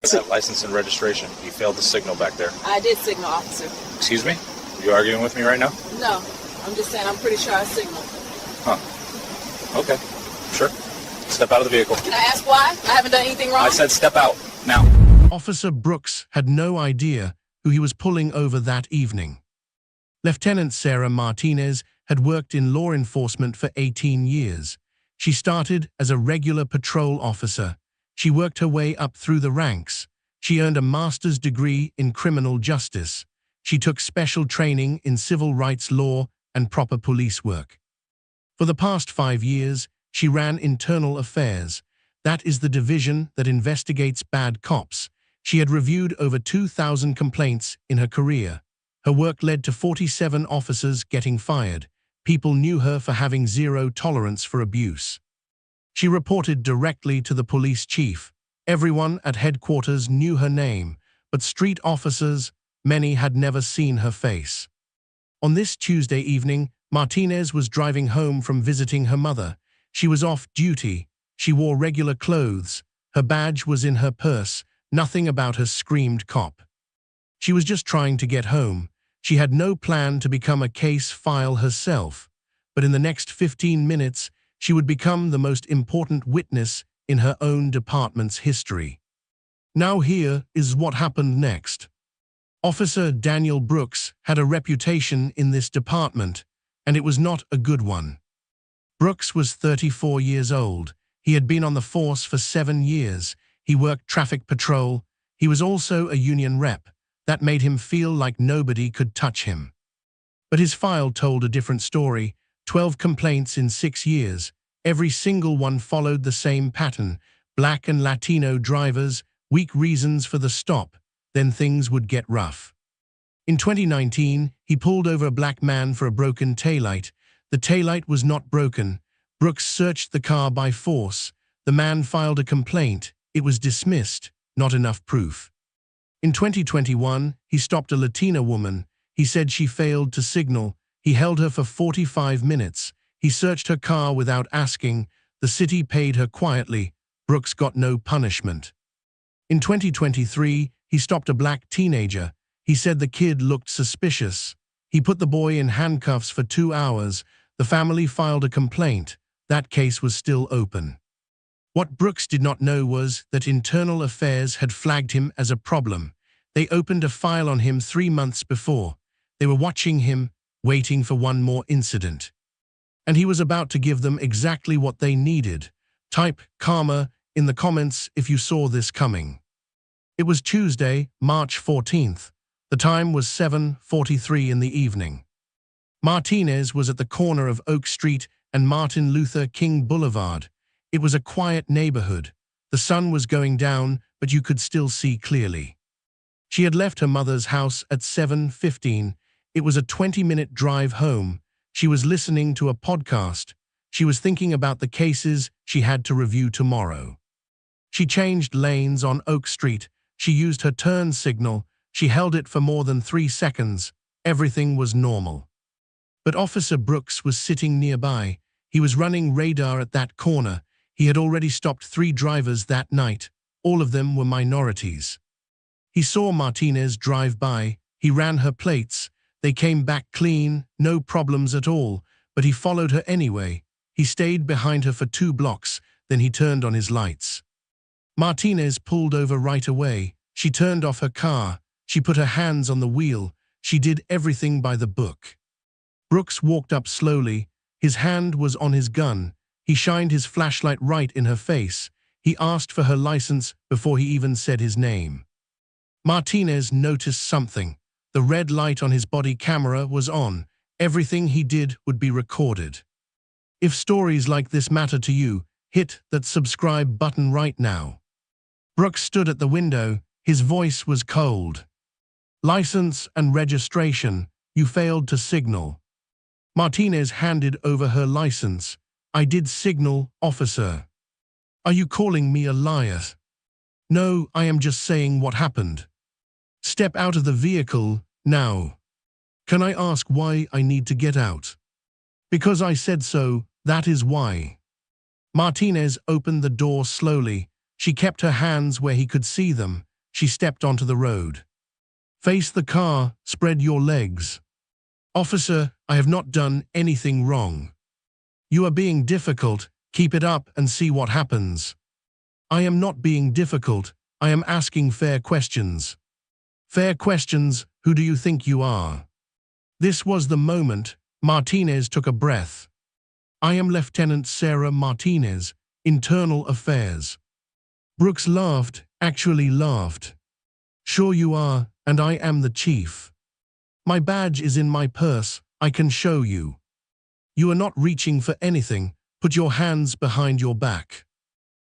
That license and registration. You failed the signal back there. I did signal, officer. Excuse me? You arguing with me right now? No, I'm just saying I'm pretty sure I signaled. Huh. Okay. Sure. Step out of the vehicle. Can I ask why? I haven't done anything wrong. I said step out. Now. Officer Brooks had no idea who he was pulling over that evening. Lieutenant Sarah Martinez had worked in law enforcement for 18 years. She started as a regular patrol officer. She worked her way up through the ranks. She earned a master's degree in criminal justice. She took special training in civil rights law and proper police work. For the past 5 years, she ran internal affairs. That is the division that investigates bad cops. She had reviewed over 2,000 complaints in her career. Her work led to 47 officers getting fired. People knew her for having zero tolerance for abuse. She reported directly to the police chief. Everyone at headquarters knew her name, but street officers, many had never seen her face. On this Tuesday evening, Martinez was driving home from visiting her mother. She was off duty. She wore regular clothes. Her badge was in her purse. Nothing about her screamed cop. She was just trying to get home. She had no plan to become a case file herself, but in the next 15 minutes, she would become the most important witness in her own department's history. Now here is what happened next. Officer Daniel Brooks had a reputation in this department, and it was not a good one. Brooks was 34 years old. He had been on the force for 7 years. He worked traffic patrol. He was also a union rep. That made him feel like nobody could touch him. But his file told a different story. 12 complaints in 6 years. Every single one followed the same pattern. Black and Latino drivers, weak reasons for the stop. Then things would get rough. In 2019, he pulled over a black man for a broken taillight. The taillight was not broken. Brooks searched the car by force. The man filed a complaint. It was dismissed. Not enough proof. In 2021, he stopped a Latina woman. He said she failed to signal. He held her for 45 minutes. He searched her car without asking. The city paid her quietly. Brooks got no punishment. In 2023, he stopped a black teenager. He said the kid looked suspicious. He put the boy in handcuffs for 2 hours. The family filed a complaint. That case was still open. What Brooks did not know was that internal affairs had flagged him as a problem. They opened a file on him 3 months before. They were watching him, waiting for one more incident. And he was about to give them exactly what they needed. Type "karma" in the comments if you saw this coming. It was Tuesday, March 14th. The time was 7:43 in the evening. Martinez was at the corner of Oak Street and Martin Luther King Boulevard. It was a quiet neighborhood. The sun was going down, but you could still see clearly. She had left her mother's house at 7:15. It was a 20-minute drive home. She was listening to a podcast. She was thinking about the cases she had to review tomorrow. She changed lanes on Oak Street. She used her turn signal. She held it for more than 3 seconds. Everything was normal. But Officer Brooks was sitting nearby. He was running radar at that corner. He had already stopped 3 drivers that night. All of them were minorities. He saw Martinez drive by. He ran her plates. They came back clean, no problems at all, but he followed her anyway. He stayed behind her for 2 blocks, then he turned on his lights. Martinez pulled over right away. She turned off her car. She put her hands on the wheel. She did everything by the book. Brooks walked up slowly. His hand was on his gun. He shined his flashlight right in her face. He asked for her license before he even said his name. Martinez noticed something. The red light on his body camera was on. Everything he did would be recorded. If stories like this matter to you, hit that subscribe button right now. Brooks stood at the window. His voice was cold. License and registration. You failed to signal. Martinez handed over her license. I did signal, officer. Are you calling me a liar? No, I am just saying what happened. Step out of the vehicle, now. Can I ask why I need to get out? Because I said so, that is why. Martinez opened the door slowly. She kept her hands where he could see them. she stepped onto the road. Face the car, spread your legs. Officer, I have not done anything wrong. You are being difficult, keep it up and see what happens. I am not being difficult, I am asking fair questions. Fair questions, who do you think you are? This was the moment. Martinez took a breath. I am Lieutenant Sarah Martinez, Internal Affairs. Brooks laughed, actually laughed. Sure you are, and I am the chief. My badge is in my purse, I can show you. You are not reaching for anything, put your hands behind your back.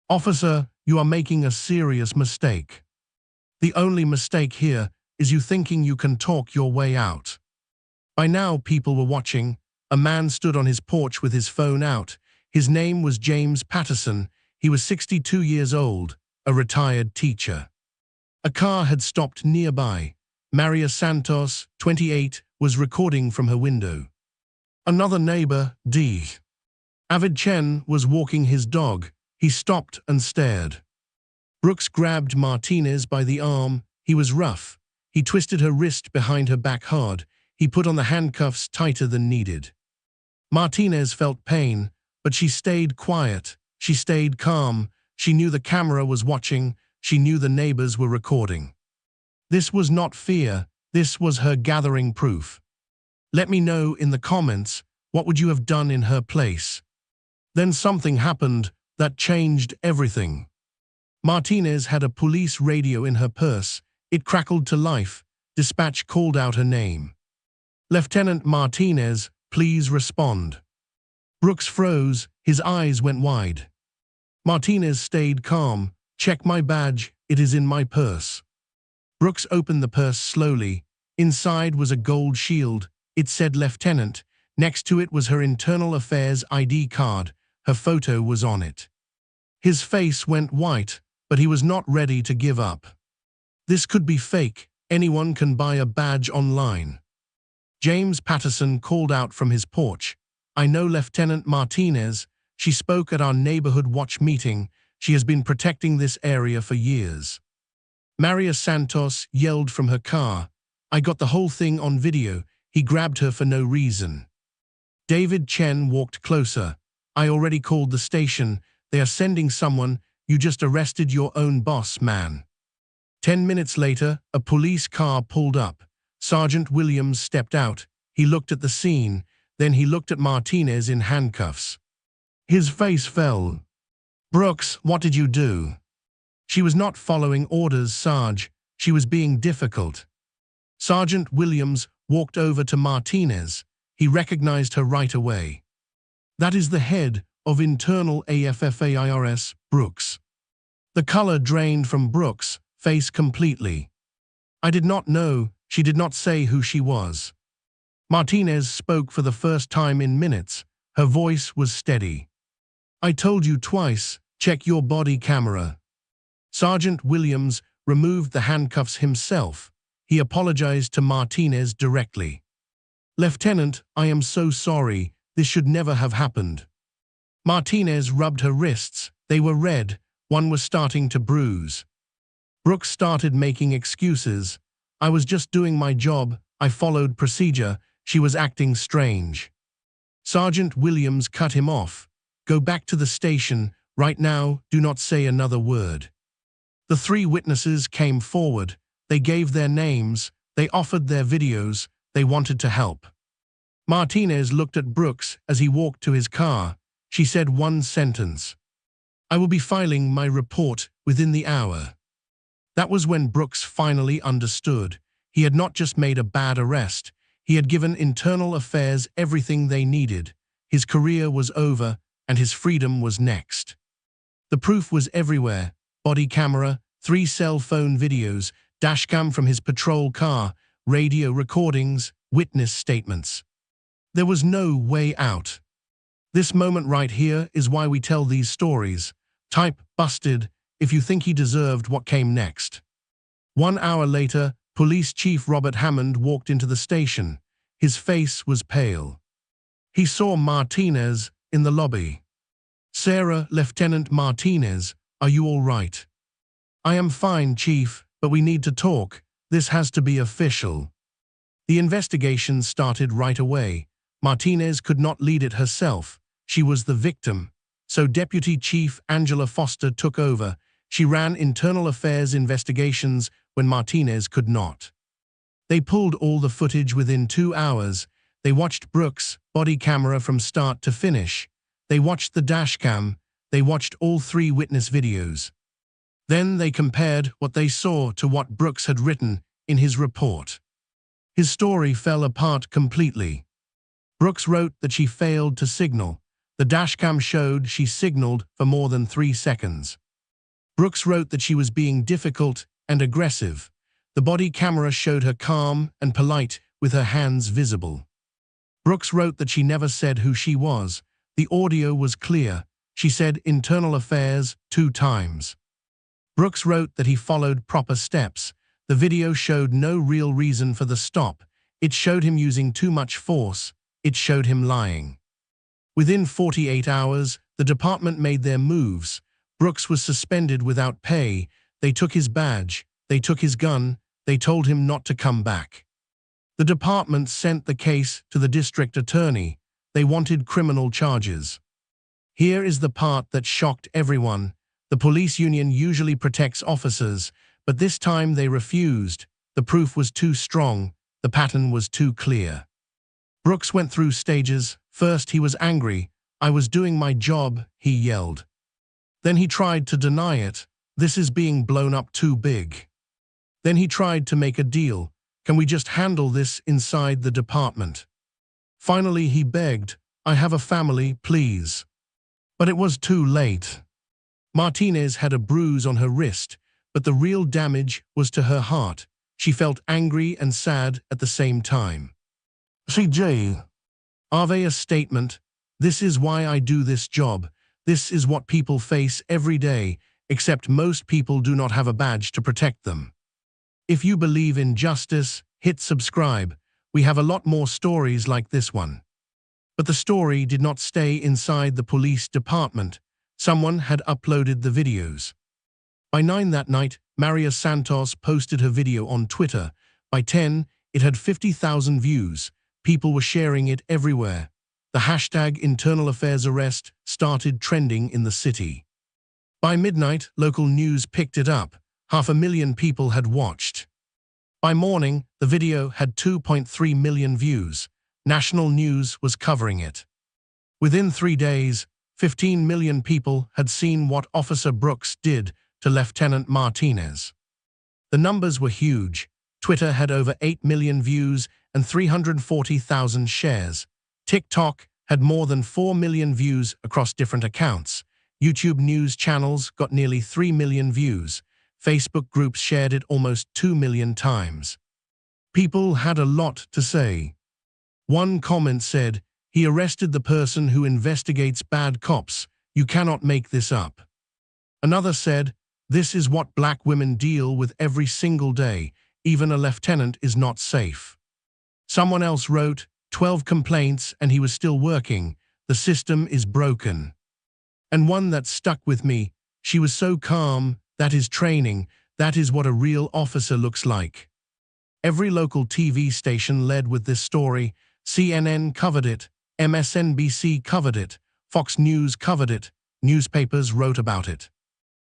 Officer, you are making a serious mistake. The only mistake here is you thinking you can talk your way out. By now people were watching. A man stood on his porch with his phone out. His name was James Patterson. He was 62 years old, a retired teacher. A car had stopped nearby. Maria Santos, 28, was recording from her window. Another neighbor, D. Avid Chen, was walking his dog. He stopped and stared. Brooks grabbed Martinez by the arm. He was rough. He twisted her wrist behind her back hard. He put on the handcuffs tighter than needed. Martinez felt pain, but she stayed quiet. She stayed calm. She knew the camera was watching. She knew the neighbors were recording. This was not fear. This was her gathering proof. Let me know in the comments, what would you have done in her place? Then something happened that changed everything. Martinez had a police radio in her purse. It crackled to life. Dispatch called out her name. Lieutenant Martinez, please respond. Brooks froze. His eyes went wide. Martinez stayed calm. Check my badge. It is in my purse. Brooks opened the purse slowly. Inside was a gold shield. It said Lieutenant. Next to it was her Internal Affairs ID card. Her photo was on it. His face went white, but he was not ready to give up. This could be fake. Anyone can buy a badge online. James Patterson called out from his porch. I know Lieutenant Martinez. She spoke at our neighborhood watch meeting. She has been protecting this area for years. Maria Santos yelled from her car. I got the whole thing on video. He grabbed her for no reason. David Chen walked closer. I already called the station. They are sending someone. You just arrested your own boss, man. 10 minutes later, a police car pulled up. Sergeant Williams stepped out. He looked at the scene. Then he looked at Martinez in handcuffs. His face fell. Brooks, what did you do? She was not following orders, Sarge. She was being difficult. Sergeant Williams walked over to Martinez. He recognized her right away. That is the head of Internal Affairs, Brooks. The color drained from Brooks' face completely. I did not know. She did not say who she was. Martinez spoke for the first time in minutes. Her voice was steady. I told you twice, check your body camera. Sergeant Williams removed the handcuffs himself. He apologized to Martinez directly. Lieutenant, I am so sorry. This should never have happened. Martinez rubbed her wrists. They were red. One was starting to bruise. Brooks started making excuses. I was just doing my job. I followed procedure. She was acting strange. Sergeant Williams cut him off. Go back to the station. Right now, do not say another word. The three witnesses came forward. They gave their names. They offered their videos. They wanted to help. Martinez looked at Brooks as he walked to his car. She said one sentence. I will be filing my report within the hour. That was when Brooks finally understood. He had not just made a bad arrest. He had given Internal Affairs everything they needed. His career was over, and his freedom was next. The proof was everywhere. Body camera, 3 cell phone videos, dashcam from his patrol car, radio recordings, witness statements. There was no way out. This moment right here is why we tell these stories. Type busted if you think he deserved what came next. 1 hour later, Police Chief Robert Hammond walked into the station. His face was pale. He saw Martinez in the lobby. Sarah, Lieutenant Martinez, are you all right? I am fine, Chief. but we need to talk. This has to be official. The investigation started right away. Martinez could not lead it herself. She was the victim. So Deputy Chief Angela Foster took over. She ran internal affairs investigations when Martinez could not. They pulled all the footage within 2 hours. They watched Brooks' body camera from start to finish. They watched the dashcam. They watched all 3 witness videos. Then they compared what they saw to what Brooks had written in his report. His story fell apart completely. Brooks wrote that she failed to signal. The dashcam showed she signaled for more than 3 seconds. Brooks wrote that she was being difficult and aggressive. The body camera showed her calm and polite with her hands visible. Brooks wrote that she never said who she was. The audio was clear. She said internal affairs 2 times. Brooks wrote that he followed proper steps. The video showed no real reason for the stop. It showed him using too much force. It showed him lying. Within 48 hours, the department made their moves. Brooks was suspended without pay. They took his badge. They took his gun. They told him not to come back. The department sent the case to the district attorney. They wanted criminal charges. Here is the part that shocked everyone. The police union usually protects officers, but this time they refused. The proof was too strong. The pattern was too clear. Brooks went through stages. First, he was angry. "I was doing my job," he yelled. Then he tried to deny it. "This is being blown up too big." Then he tried to make a deal. "Can we just handle this inside the department?" Finally, he begged, "I have a family, please." But it was too late. Martinez had a bruise on her wrist, but the real damage was to her heart. She felt angry and sad at the same time. CJ. Ave's statement, "This is why I do this job. This is what people face every day, except most people do not have a badge to protect them." If you believe in justice, hit subscribe. We have a lot more stories like this one. But the story did not stay inside the police department. Someone had uploaded the videos. By 9 that night, Maria Santos posted her video on Twitter. By 10, it had 50,000 views. People were sharing it everywhere. The hashtag internal affairs arrest started trending in the city. By midnight, local news picked it up. 500,000 people had watched. By morning, the video had 2.3 million views. National news was covering it. Within 3 days, 15 million people had seen what Officer Brooks did to Lieutenant Martinez. The numbers were huge. Twitter had over 8 million views and 340,000 shares. TikTok had more than 4 million views across different accounts. YouTube news channels got nearly 3 million views. Facebook groups shared it almost 2 million times. People had a lot to say. One comment said, "He arrested the person who investigates bad cops. You cannot make this up." Another said, "This is what black women deal with every single day. Even a lieutenant is not safe." Someone else wrote, 12 complaints and he was still working. The system is broken. And one that stuck with me, "She was so calm. That is training. That is what a real officer looks like." Every local TV station led with this story. CNN covered it. MSNBC covered it. Fox News covered it. Newspapers wrote about it.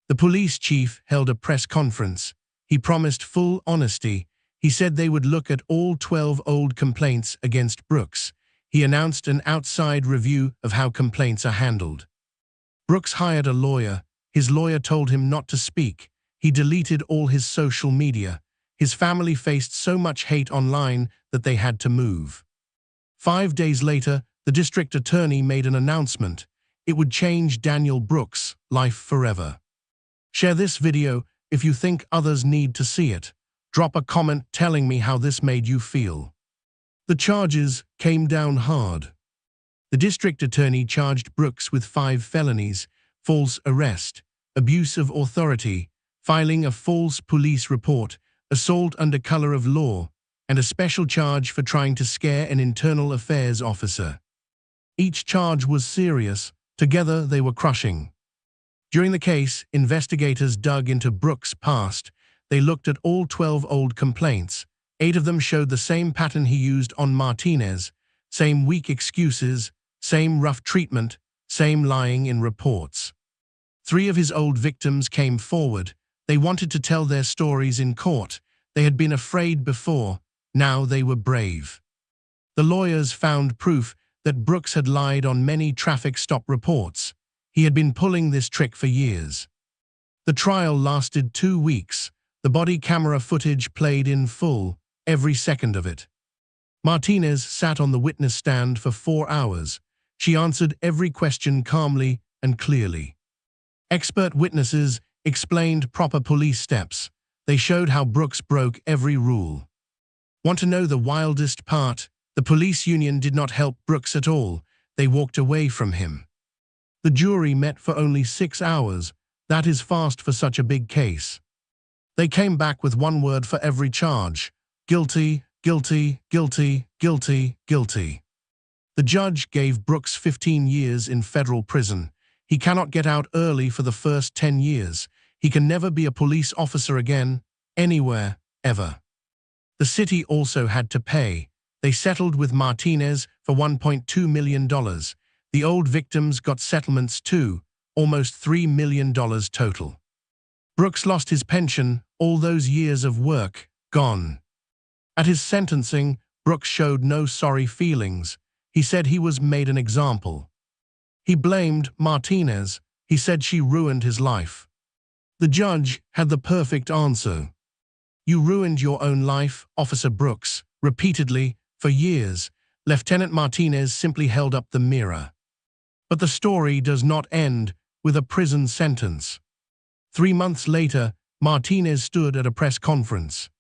The police chief held a press conference. He promised full honesty. He said they would look at all 12 old complaints against Brooks. He announced an outside review of how complaints are handled. Brooks hired a lawyer. His lawyer told him not to speak. He deleted all his social media. His family faced so much hate online that they had to move. 5 days later, the district attorney made an announcement. It would change Daniel Brooks' life forever. Share this video if you think others need to see it. Drop a comment telling me how this made you feel. The charges came down hard. The district attorney charged Brooks with 5 felonies: false arrest, abuse of authority, filing a false police report, assault under color of law, and a special charge for trying to scare an internal affairs officer. Each charge was serious. Together they were crushing. During the case, investigators dug into Brooks' past. They looked at all 12 old complaints. 8 of them showed the same pattern he used on Martinez, same weak excuses, same rough treatment, same lying in reports. 3 of his old victims came forward. They wanted to tell their stories in court. They had been afraid before. Now they were brave. The lawyers found proof that Brooks had lied on many traffic stop reports. He had been pulling this trick for years. The trial lasted 2 weeks. The body camera footage played in full, every second of it. Martinez sat on the witness stand for 4 hours. She answered every question calmly and clearly. Expert witnesses explained proper police steps. They showed how Brooks broke every rule. Want to know the wildest part? The police union did not help Brooks at all. They walked away from him. The jury met for only 6 hours. That is fast for such a big case. They came back with one word for every charge: guilty, guilty, guilty, guilty, guilty. The judge gave Brooks 15 years in federal prison. He cannot get out early for the first 10 years. He can never be a police officer again, anywhere, ever. The city also had to pay. They settled with Martinez for $1.2 million. The old victims got settlements too, almost $3 million total. Brooks lost his pension, all those years of work, gone. At his sentencing, Brooks showed no sorry feelings. He said he was made an example. He blamed Martinez. He said she ruined his life. The judge had the perfect answer. You ruined your own life, Officer Brooks, repeatedly, for years. Lieutenant Martinez simply held up the mirror. But the story does not end with a prison sentence. 3 months later, Martinez stood at a press conference.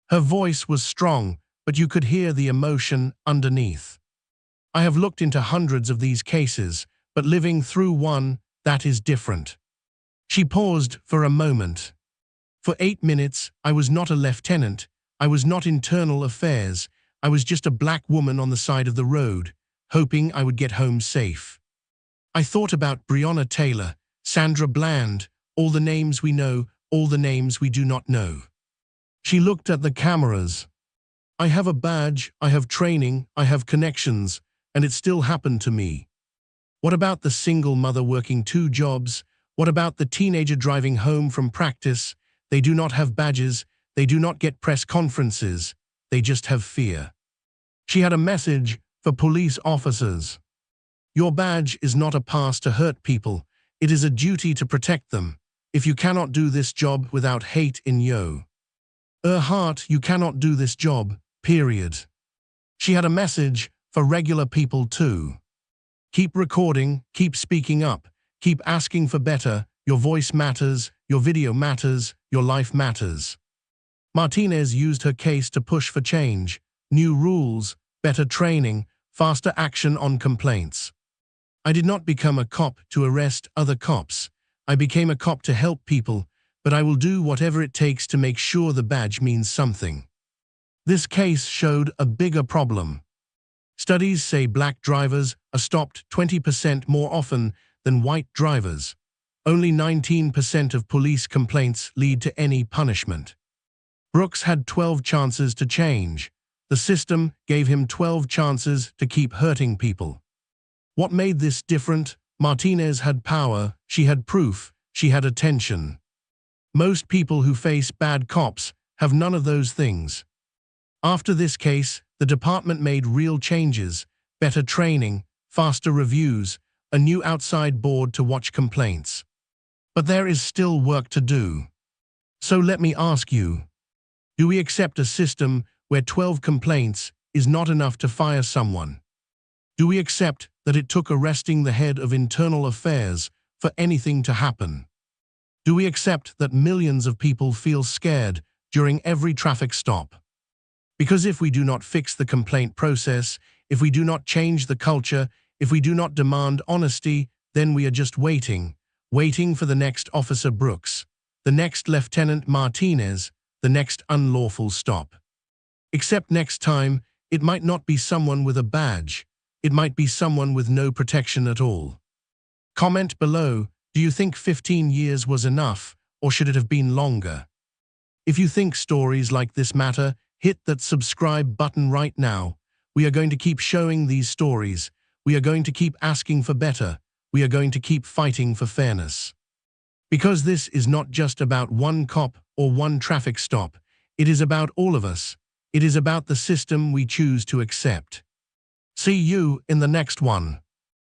Her voice was strong, but you could hear the emotion underneath. I have looked into hundreds of these cases, but living through one, that is different. She paused for a moment. For 8 minutes, I was not a lieutenant. I was not internal affairs. I was just a black woman on the side of the road, hoping I would get home safe. I thought about Breonna Taylor, Sandra Bland, all the names we know, all the names we do not know. She looked at the cameras. I have a badge, I have training, I have connections, and it still happened to me. What about the single mother working 2 jobs? What about the teenager driving home from practice? They do not have badges, they do not get press conferences, they just have fear. She had a message for police officers. Your badge is not a pass to hurt people, it is a duty to protect them. If you cannot do this job without hate in your heart, you cannot do this job, period. She had a message for regular people too. Keep recording, keep speaking up, keep asking for better. Your voice matters, your video matters, your life matters. Martinez used her case to push for change, new rules, better training, faster action on complaints. I did not become a cop to arrest other cops. I became a cop to help people, but I will do whatever it takes to make sure the badge means something. This case showed a bigger problem. Studies say black drivers are stopped 20% more often than white drivers. Only 19% of police complaints lead to any punishment. Brooks had 12 chances to change. The system gave him 12 chances to keep hurting people. What made this different? Martinez had power, she had proof, she had attention. Most people who face bad cops have none of those things. After this case, the department made real changes, better training, faster reviews, a new outside board to watch complaints. But there is still work to do. So let me ask you, do we accept a system where 12 complaints is not enough to fire someone? Do we accept that it took arresting the head of internal affairs for anything to happen? Do we accept that millions of people feel scared during every traffic stop? Because if we do not fix the complaint process, if we do not change the culture, if we do not demand honesty, then we are just waiting for the next Officer Brooks, the next Lieutenant Martinez, the next unlawful stop. Except next time, it might not be someone with a badge. It might be someone with no protection at all. Comment below, do you think 15 years was enough, or should it have been longer? If you think stories like this matter, hit that subscribe button right now. We are going to keep showing these stories. We are going to keep asking for better. We are going to keep fighting for fairness. Because this is not just about one cop or one traffic stop. It is about all of us. It is about the system we choose to accept. See you in the next one.